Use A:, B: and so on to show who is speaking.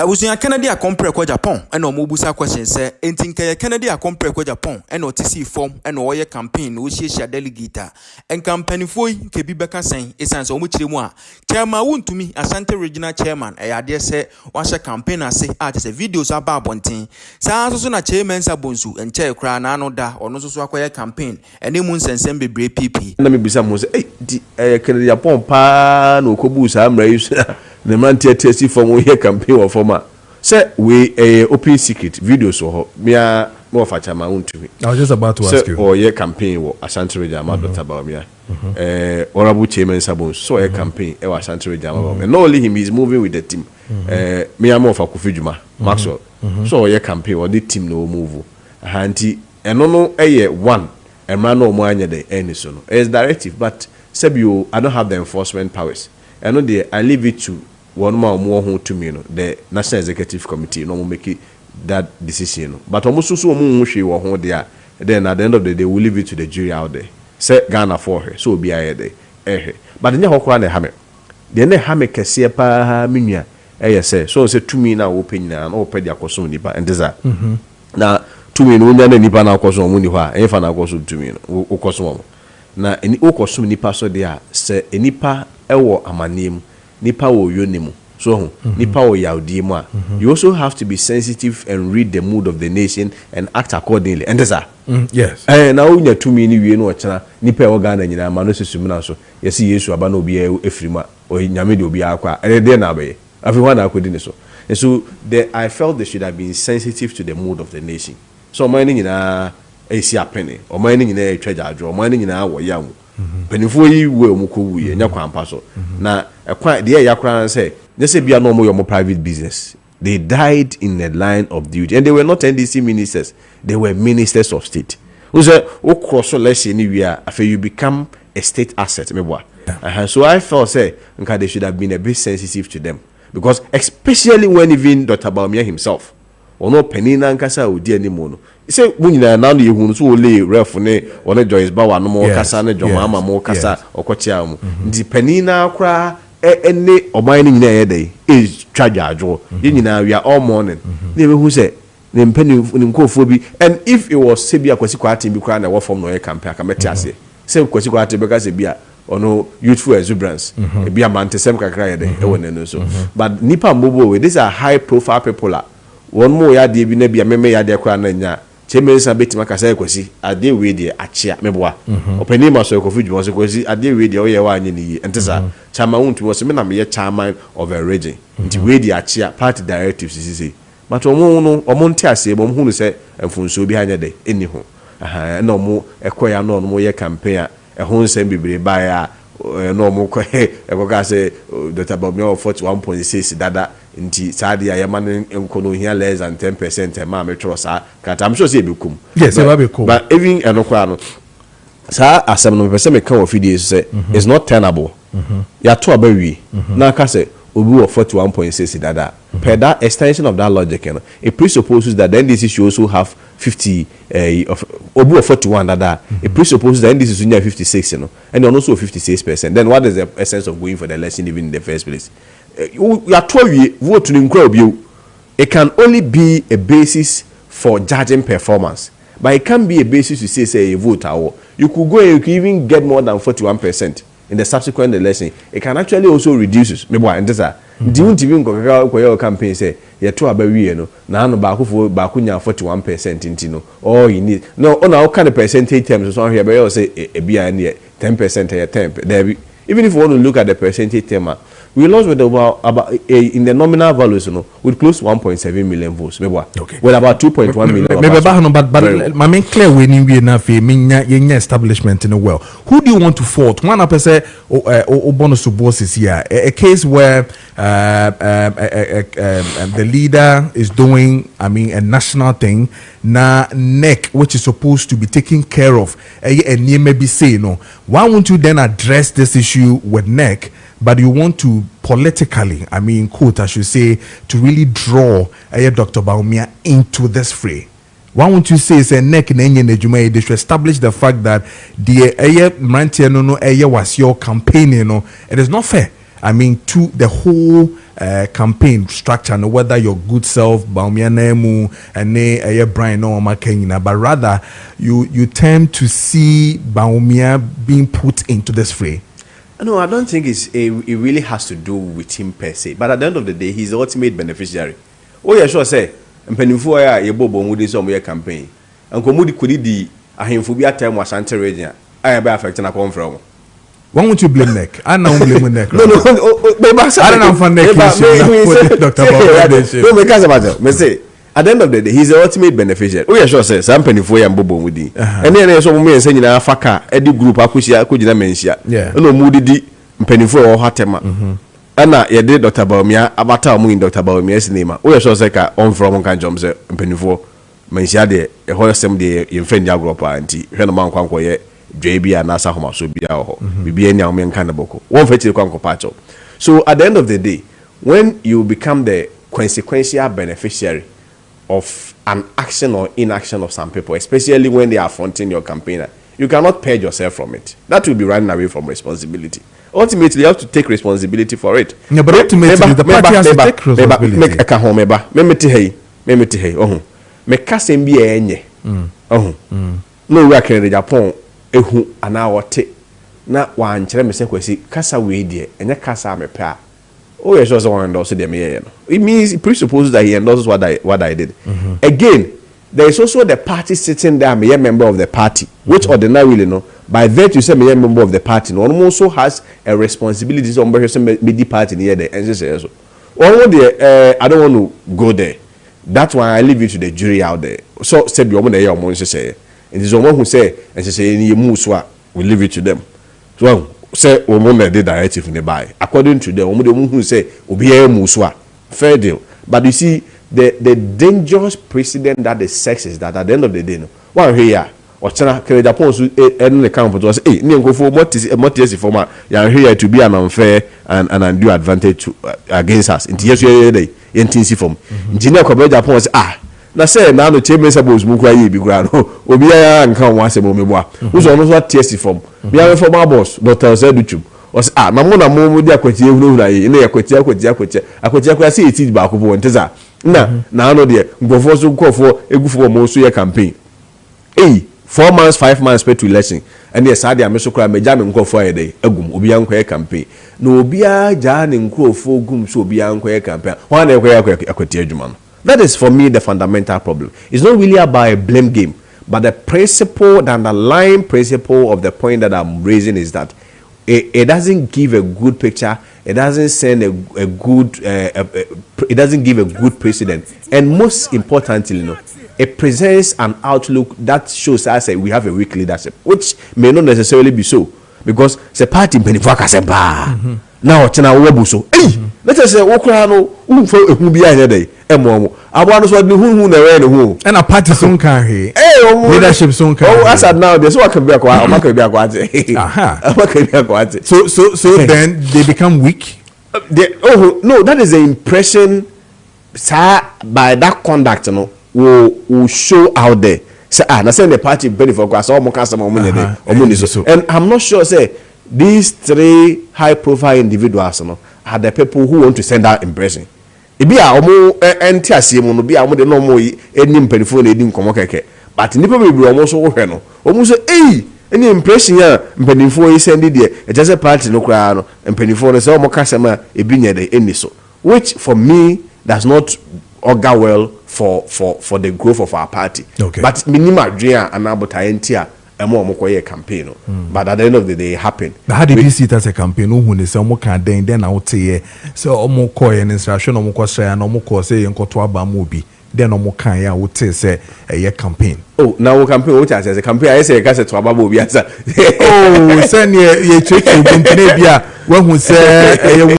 A: was in Canada a compare kwa Japan and no mobusa question say entinka Canada a compare kwa Japan and no TC form and no campaign which is a delegate and campaign for kebi beka saying essence o muchire mu a chairman Wontumi Asante regional chairman e ade say washa campaign ase at say videos about bonten sa so na Kyei Mensah Bawumia and chair kra na no da ono so akoye campaign ene mu nsensem bebre pp
B: na me bisa mo say Canada Japan pa no kobusa amra yi the man TC form we campaign or former say we open secret videos or me more for chairman Wontumi.
C: I was just about to ask you.
B: Or campaign or Asante regional Dr. Bawumia. Honorable Kyei Mensah Bawumia so a campaign e Asante regional and not only him, he's moving with the team. Me am more for Kofi Maxwell. So a campaign or the team no move. Hanti and no one and man no more any any so. It's directive, but Sebio I don't have the enforcement powers. I know I leave it to one more home to me, the National Executive Committee no make that decision. But almost so much or home there. Then at the end of the day, we leave it to the jury out there. Say Ghana for her, so be I there. But then you have a hammer. Then the hammer can see a pa minia. Say so. Say to me now, open and open their costume nipa and desire. Now to me, no one nipa na costume money. If I na costume to me, o costume. Now any o costume nipa so there. Say nipa ewo amanim nipa wo yonimu. So, nipa o yaudi mo. You also have to be sensitive and read the mood of the nation and act accordingly. And that's
C: yes.
B: Now unya 2 minutes we no chana nipa o Ghana nyina ma no sesumu na so. Yesi Yesu aba na obi efrima o nyame de obi akwa. Ede na abaye. Everyone akodi ne so. And so I felt they should have been sensitive to the mood of the nation. So my nyina esi apene. O my nyina etwa jadwo. O my nyina wo yamu. Penifo yi we omukowu ye nya kwampa so. Na ekwa de yakra say they say be a normal your private business. They died in the line of duty, and they were not NDC ministers; they were ministers of state. Who say, "Oh, cross let's anywhere after you become a state asset." So I felt say, they should have been a bit sensitive to them because, especially when even Dr. Bawumia himself, or no penina and kasa udi anymore. He said, "When you now you who only refune or ne Joyce Bawa no more kasa ne Jomama more kasa or kochiamu." The penina cry. Any or mining day is trajajo. We are all mourning. They who say them penny Kofi. And if it was Sebia Kwasi Kwarteng be crying away from no campaign, I met say Kwasi Kwarteng because Sebia or no youthful exuberance. Be a man to some cry so. But Nipa Mbobo, these are high profile people. One more ya de be a meme ya de crying. Kyei Mensah beti makasa Kwasi ade we de achia meboa opani ma so Kofi was Kwasi ade we de oye wa anye ni entesa chama Wontumi was me na me chairman of a region nti we de achia party directives sisi but omo nti ase bom hunu se mfunso bi hanya de eni ho na omo ekoya na omo ye campaign e ho nsem bibre ba ya no omo ko ekoka se Dr. Bawumia 41.6 dada nti saadi ya man enkono here less than 10% ma me trosa kat I'm sure say be kum
C: yes e be kum
B: but even enokwa no sa asem no person me kan ofidie say it's not tenable ya to abawi na ka say obi of 41.6 dada per that extension of that logic it presupposes that then this should also have 50 of obi of 41 dada it presupposes that this is only 56 and also 56%. Then what is the essence of going for the election even in the first place? You are told vote to it can only be a basis for judging performance, but it can be a basis to say a vote. You could go and you could even get more than 41% in the subsequent election. It can actually also reduce. Maybe and this didn't even go campaign say you to about now no back for bakunya 41% into all you need no on all kind of percentage terms so here but say a be 10% or 10 there even if you want to look at the percentage term. We lost with about in the nominal values, with close to 1.7 million votes. Okay. With about 2.1 million.
C: But my main clear when we na fe establishment in the world. Who do you want to fault? One up say bonus to bosses here. A case where the leader is doing, a national thing. Na neck, which is supposed to be taken care of, and you maybe say no. Why won't you then address this issue with neck? But you want to politically, quote, I should say, to really draw Dr. Bawumia into this fray. Why won't you say say neck in they should establish the fact that the was your campaign, it is not fair. I mean, to the whole campaign structure, no, whether your good self, Bawumia Nemu, and Brian or Makena, but rather you tend to see Bawumia being put into this fray.
B: No, I don't think it really has to do with him per se. But at the end of the day, he's the ultimate beneficiary. Oh, yeah, sure, say. And Penifo, ya bobo mudi some year campaign. And Komudi could di a himphobia term was anti region. I am affecting a conference.
C: Why won't you blame Neck? I don't blame Neck.
B: No, I
C: don't know for Neck.
B: No, because about me say. At the end of the day, he's the ultimate beneficiary. Oh, yeah, sure, sir. Some penny for you and Bobo with you. And then there's some men saying, Faka, Eddie group, Akusia, Kujina Mensia.
C: Yeah.
B: No, Moody, penny for or Hatema. And now, you did Dr. Bawumia, Avatar Moon, Dr. Bawumia's name. Oh, yeah, sure, sir, on from Kanjom, sir, penny for Mensia, a whole assembly in Fendia group, auntie, Renaman Quanquoye, JB and Nasa Homa, so be our be any young man kind of boko. One fetch the Quanco Pacho. So at the end of the day, when you become the consequential beneficiary of an action or inaction of some people, especially when they are fronting your campaigner, you cannot purge yourself from it. That will be running away from responsibility. Ultimately, you have to take responsibility for it.
C: Yeah, but ultimately, the party has to take responsibility.
B: Make a kahomeba. Memete hey. Oh, make Kasembi enye. Oh, no, we are Ken Agyapong. Ehu anawote na wankyere me se kwasi kasa we die enye kasa me pa. Oh, yes, also one endorse them here. It means it presupposes that he endorses what I did. Again, there is also the party sitting there, me a member of the party, which ordinarily, by virtue say me a member of the party, no one also has a responsibility to the party near the NCC. I don't want to go there. That's why I leave you to the jury out there. So, said the woman there, your say, and there's someone who say, and she say, "Ni muswa, we leave it to them." So, say woman did directive in the buy. According to them, woman who say obi muswa. Fair deal. But you see, the dangerous precedent that the sex is that at the end of the day, one here or China Kyei Agyapong and the camp was go for what is former here to be an unfair and undue advantage to, against us. In yesterday, NTC form. Engineer Kyei Agyapong na say na no Kyei Mensah Bawumia bi gra no obi ya nka won asem omebua who's almost what TSC form we are former boss Dr. Zeduchum was na mo di akwati ehunu na yi na akwati akwa say eti ba ko bo nteza na no de ngofo so nkofo egufo mo so ye campaign 4 months 5 months pay to election and yes ade ameso kra meja me nkofo ayede agum obi ya nkwa campaign na obi ya ja ne nkofo gum so obi ya nkwa campaign wan na akwati adwuma no. That is for me the fundamental problem. It's not really about a blame game, but the principle, the underlying principle of the point that I'm raising is that it doesn't give a good picture. It doesn't send a good. It doesn't give a good precedent, and most importantly, it presents an outlook that shows us we have a weak leadership, which may not necessarily be so, because the party benefaka semba. Now China wobuso. Let us say Okrano who be here I so who na
C: and a party soon can he leadership soon can.
B: Oh, as at now there's what can be
C: so then they become weak.
B: No, that is the impression by that conduct will show out there. Say na send the party benefit for so and I'm not sure say these 3 high profile individuals are the people who want to send that impression. Ibi a omo enti asiem no bi a omo de no mo eni mpanifo na edi nkomo keke but nipa bebre omo so wo hwe no omo so eni impression ya mpanifo yi send de e just party no kra no mpanifo no say omo kasema ebi nya de eni so, which for me does not augur well for the growth of our party.
C: Okay.
B: But minima drea anabota enti a a campaign, but at the end of the day, it happened.
C: But how did you see it as a campaign? Who they say then I would say so an instruction say then I would say a campaign.
B: Oh, now campaign which as a campaign I say to Ababu.
C: Oh, send ye when who say